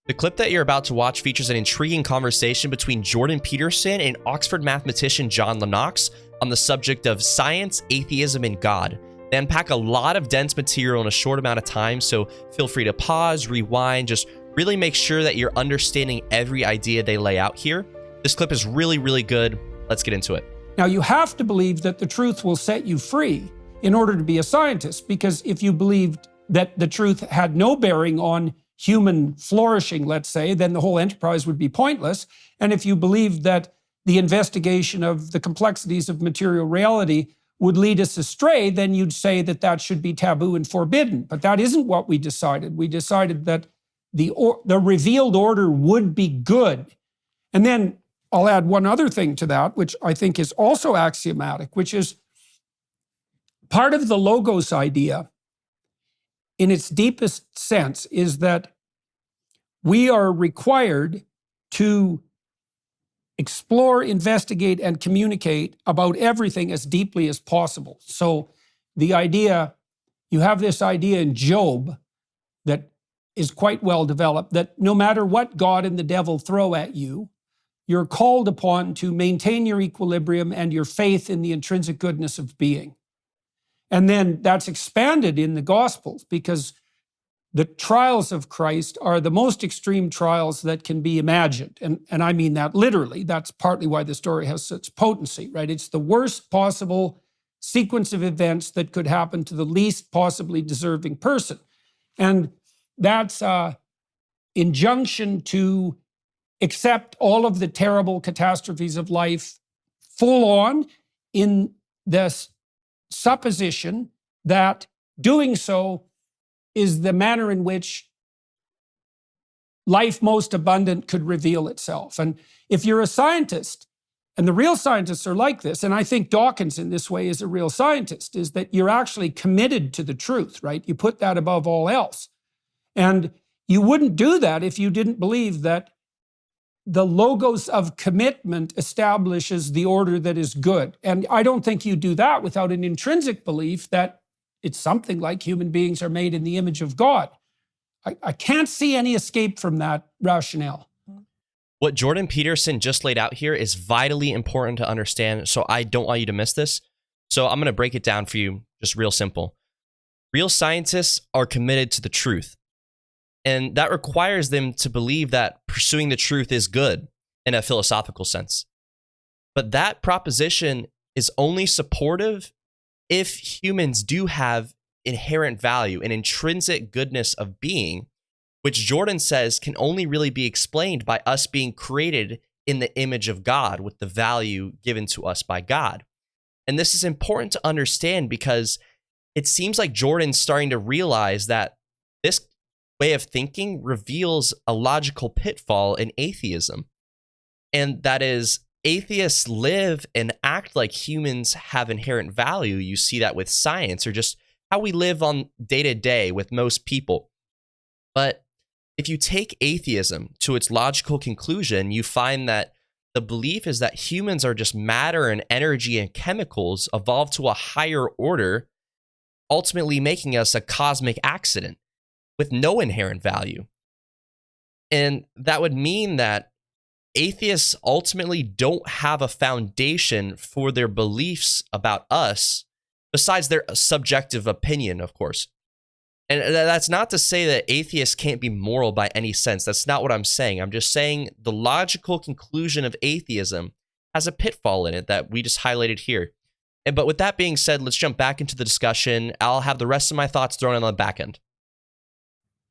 The clip that you're about to watch features an intriguing conversation between Jordan Peterson and Oxford mathematician John Lennox on the subject of science, atheism, and God. They unpack a lot of dense material in a short amount of time, so feel free to pause, rewind, just really make sure that you're understanding every idea they lay out here. This clip is really, really good. Let's get into it. Now, you have to believe that the truth will set you free in order to be a scientist, because if you believed that the truth had no bearing on human flourishing, let's say, then the whole enterprise would be pointless. And if you believed that the investigation of the complexities of material reality would lead us astray, then you'd say that that should be taboo and forbidden. But that isn't what we decided. We decided that the revealed order would be good. And then I'll add one other thing to that, which I think is also axiomatic, which is part of the logos idea in its deepest sense is that we are required to explore, investigate, and communicate about everything as deeply as possible. So the idea, you have this idea in Job that is quite well developed, that no matter what God and the devil throw at you, you're called upon to maintain your equilibrium and your faith in the intrinsic goodness of being. And then that's expanded in the Gospels, because the trials of Christ are the most extreme trials that can be imagined. And I mean that literally. That's partly why the story has such potency, right? It's the worst possible sequence of events that could happen to the least possibly deserving person. And that's an injunction to accept all of the terrible catastrophes of life full on, in this supposition that doing so is the manner in which life most abundant could reveal itself. And if you're a scientist, and the real scientists are like this, and I think Dawkins in this way is a real scientist, is that you're actually committed to the truth, right? You put that above all else. And you wouldn't do that if you didn't believe that the logos of commitment establishes the order that is good. And I don't think you do that without an intrinsic belief that it's something like human beings are made in the image of God. I can't see any escape from that rationale. What Jordan Peterson just laid out here is vitally important to understand, so I don't want you to miss this. So I'm going to break it down for you, just real simple. Real scientists are committed to the truth. And that requires them to believe that pursuing the truth is good in a philosophical sense. But that proposition is only supportive if humans do have inherent value, an intrinsic goodness of being, which Jordan says can only really be explained by us being created in the image of God with the value given to us by God. And this is important to understand because it seems like Jordan's starting to realize that this way of thinking reveals a logical pitfall in atheism. And that is, atheists live and act like humans have inherent value. You see that with science, or just how we live on day to day with most people. But if you take atheism to its logical conclusion, you find that the belief is that humans are just matter and energy and chemicals evolved to a higher order, ultimately making us a cosmic accident with no inherent value. And that would mean that atheists ultimately don't have a foundation for their beliefs about us, besides their subjective opinion, of course. And that's not to say that atheists can't be moral by any sense. That's not what I'm saying. I'm just saying the logical conclusion of atheism has a pitfall in it that we just highlighted here. But with that being said, let's jump back into the discussion. I'll have the rest of my thoughts thrown on the back end.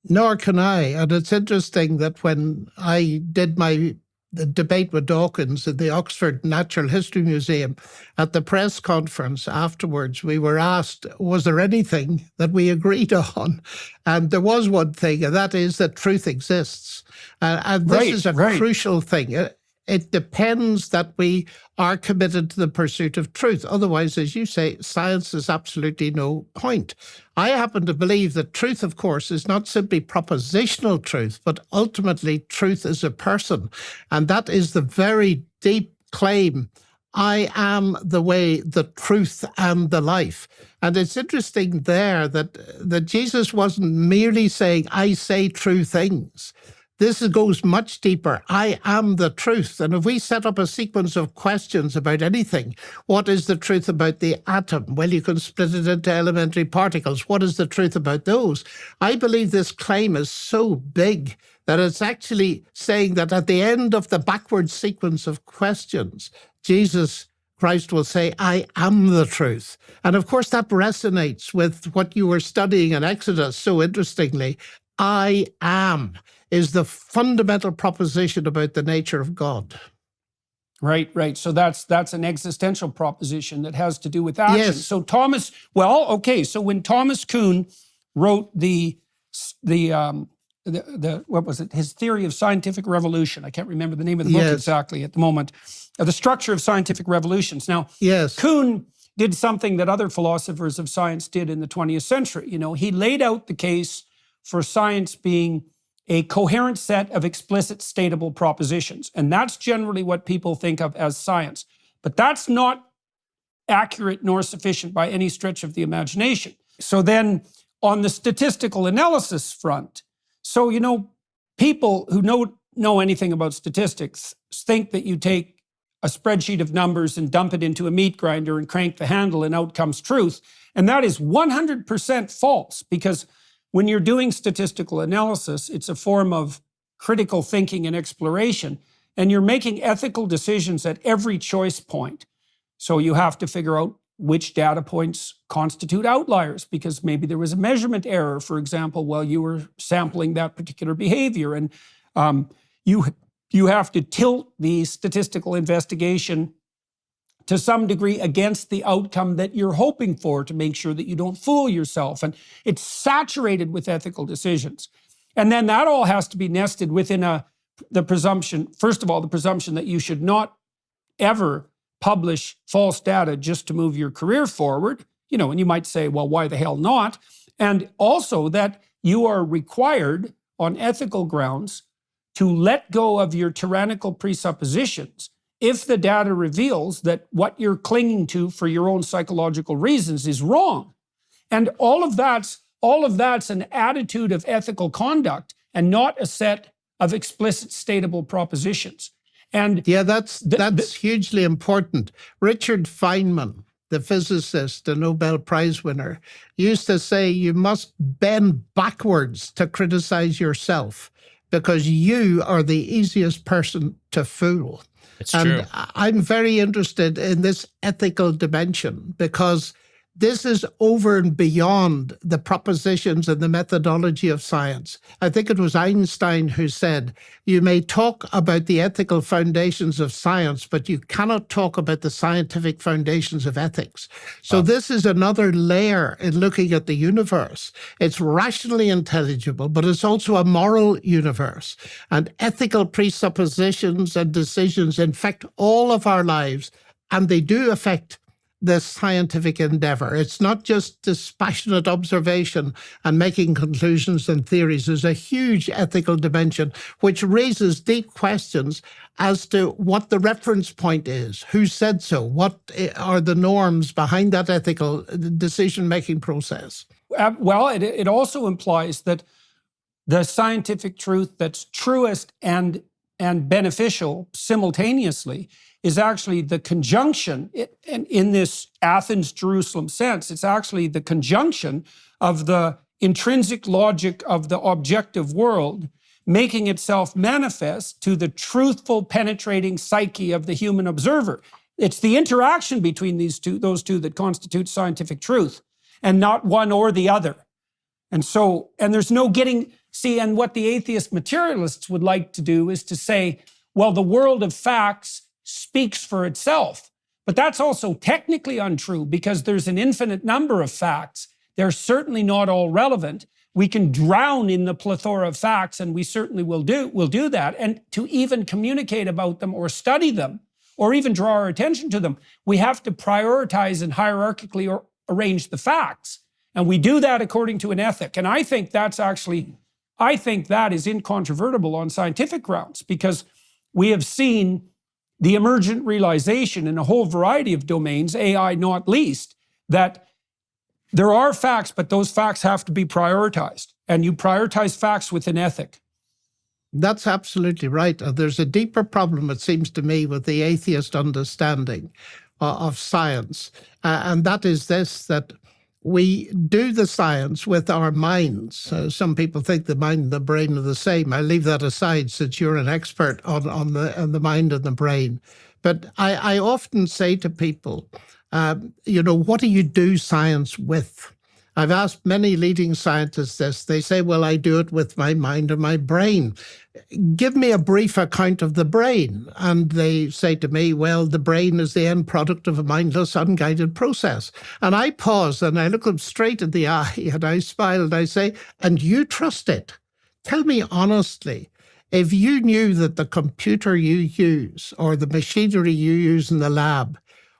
Nor can I. And it's interesting that when I did my debate with Dawkins in the Oxford Natural History Museum, at the press conference afterwards, we were asked, was there anything that we agreed on? And there was one thing, and that is that truth exists. And this is a crucial thing. It depends that we are committed to the pursuit of truth. Otherwise, as you say, science is absolutely no point. I happen to believe that truth, of course, is not simply propositional truth, but ultimately truth is a person. And that is the very deep claim. I am the way, the truth, and the life. And it's interesting there that Jesus wasn't merely saying, I say true things. This goes much deeper. I am the truth. And if we set up a sequence of questions about anything, what is the truth about the atom? Well, you can split it into elementary particles. What is the truth about those? I believe this claim is so big that it's actually saying that at the end of the backward sequence of questions, Jesus Christ will say, I am the truth. And of course, that resonates with what you were studying in Exodus so interestingly. I am is the fundamental proposition about the nature of God. Right. So that's an existential proposition that has to do with action. Yes. So so when Thomas Kuhn wrote the what was it? His theory of scientific revolution. I can't remember the name of the book exactly at the moment. The structure of scientific revolutions. Now, Kuhn did something that other philosophers of science did in the 20th century. He laid out the case for science being a coherent set of explicit statable propositions. And that's generally what people think of as science. But that's not accurate nor sufficient by any stretch of the imagination. So then on the statistical analysis front, people who know anything about statistics think that you take a spreadsheet of numbers and dump it into a meat grinder and crank the handle and out comes truth. And that is 100% false, because when you're doing statistical analysis, it's a form of critical thinking and exploration, and you're making ethical decisions at every choice point. So you have to figure out which data points constitute outliers, because maybe there was a measurement error, for example, while you were sampling that particular behavior. And you have to tilt the statistical investigation to some degree against the outcome that you're hoping for to make sure that you don't fool yourself. And it's saturated with ethical decisions. And then that all has to be nested within the presumption, first of all, the presumption that you should not ever publish false data just to move your career forward. And you might say, well, why the hell not? And also that you are required on ethical grounds to let go of your tyrannical presuppositions if the data reveals that what you're clinging to for your own psychological reasons is wrong. And all of that's an attitude of ethical conduct and not a set of explicit statable propositions. And that's hugely important. Richard Feynman, the physicist, the Nobel Prize winner, used to say you must bend backwards to criticize yourself because you are the easiest person to fool. It's true. And I'm very interested in this ethical dimension because this is over and beyond the propositions and the methodology of science. I think it was Einstein who said, you may talk about the ethical foundations of science, but you cannot talk about the scientific foundations of ethics. So this is another layer in looking at the universe. It's rationally intelligible, but it's also a moral universe. And ethical presuppositions and decisions infect all of our lives, and they do affect the scientific endeavor. It's not just dispassionate observation and making conclusions and theories. There's a huge ethical dimension which raises deep questions as to what the reference point is, who said so, what are the norms behind that ethical decision-making process. Well, it also implies that the scientific truth that's truest and beneficial simultaneously is actually the conjunction, in this Athens-Jerusalem sense, it's actually the conjunction of the intrinsic logic of the objective world making itself manifest to the truthful, penetrating psyche of the human observer. It's the interaction between those two that constitutes scientific truth, and not one or the other. And there's no getting, and what the atheist materialists would like to do is to say, well, the world of facts speaks for itself. But that's also technically untrue because there's an infinite number of facts. They're certainly not all relevant. We can drown in the plethora of facts, and we certainly will do that. And to even communicate about them or study them or even draw our attention to them, we have to prioritize and hierarchically arrange the facts. And we do that according to an ethic. And I think that is incontrovertible on scientific grounds, because we have seen the emergent realization in a whole variety of domains, AI not least, that there are facts, but those facts have to be prioritized. And you prioritize facts with an ethic. That's absolutely right. There's a deeper problem, it seems to me, with the atheist understanding of science. And that is this, that we do the science with our minds. Some people think the mind and the brain are the same. I leave that aside since you're an expert on the mind and the brain. But I often say to people, what do you do science with? I've asked many leading scientists this. They say, well, I do it with my mind and my brain. Give me a brief account of the brain. And they say to me, well, the brain is the end product of a mindless, unguided process. And I pause and I look them straight in the eye and I smile and I say, and you trust it? Tell me honestly, if you knew that the computer you use or the machinery you use in the lab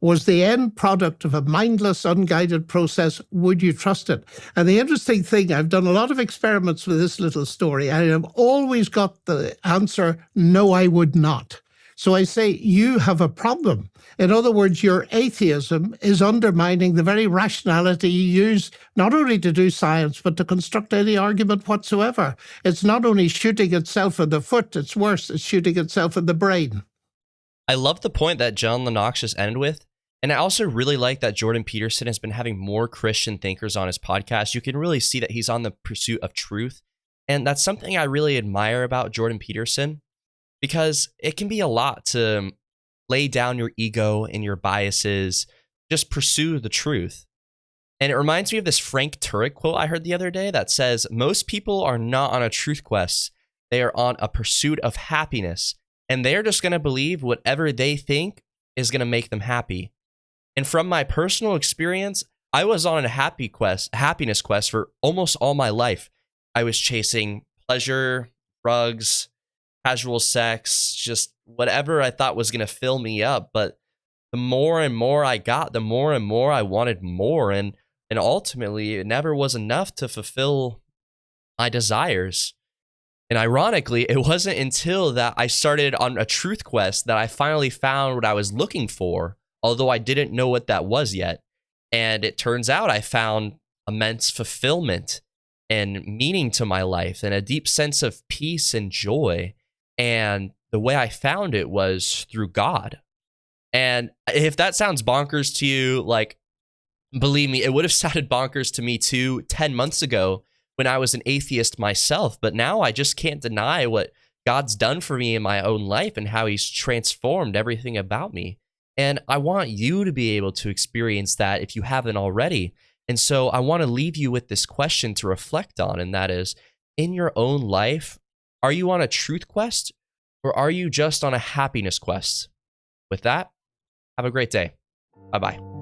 was the end product of a mindless, unguided process, would you trust it? And the interesting thing, I've done a lot of experiments with this little story. I have always got the answer, no, I would not. So I say, you have a problem. In other words, your atheism is undermining the very rationality you use not only to do science, but to construct any argument whatsoever. It's not only shooting itself in the foot, it's worse, it's shooting itself in the brain. I love the point that John Lennox just ended with. And I also really like that Jordan Peterson has been having more Christian thinkers on his podcast. You can really see that he's on the pursuit of truth. And that's something I really admire about Jordan Peterson, because it can be a lot to lay down your ego and your biases, just pursue the truth. And it reminds me of this Frank Turek quote I heard the other day that says, most people are not on a truth quest. They are on a pursuit of happiness. And they're just going to believe whatever they think is going to make them happy. And from my personal experience, I was on a happiness quest for almost all my life. I was chasing pleasure, drugs, casual sex, just whatever I thought was going to fill me up. But the more and more I got, the more and more I wanted more. And ultimately, it never was enough to fulfill my desires. And ironically, it wasn't until that I started on a truth quest that I finally found what I was looking for, although I didn't know what that was yet. And it turns out I found immense fulfillment and meaning to my life and a deep sense of peace and joy. And the way I found it was through God. And if that sounds bonkers to you, like, believe me, it would have sounded bonkers to me too 10 months ago when I was an atheist myself. But now I just can't deny what God's done for me in my own life and how he's transformed everything about me. And I want you to be able to experience that if you haven't already. And so I want to leave you with this question to reflect on, and that is, in your own life, are you on a truth quest or are you just on a happiness quest? With that, have a great day. Bye-bye.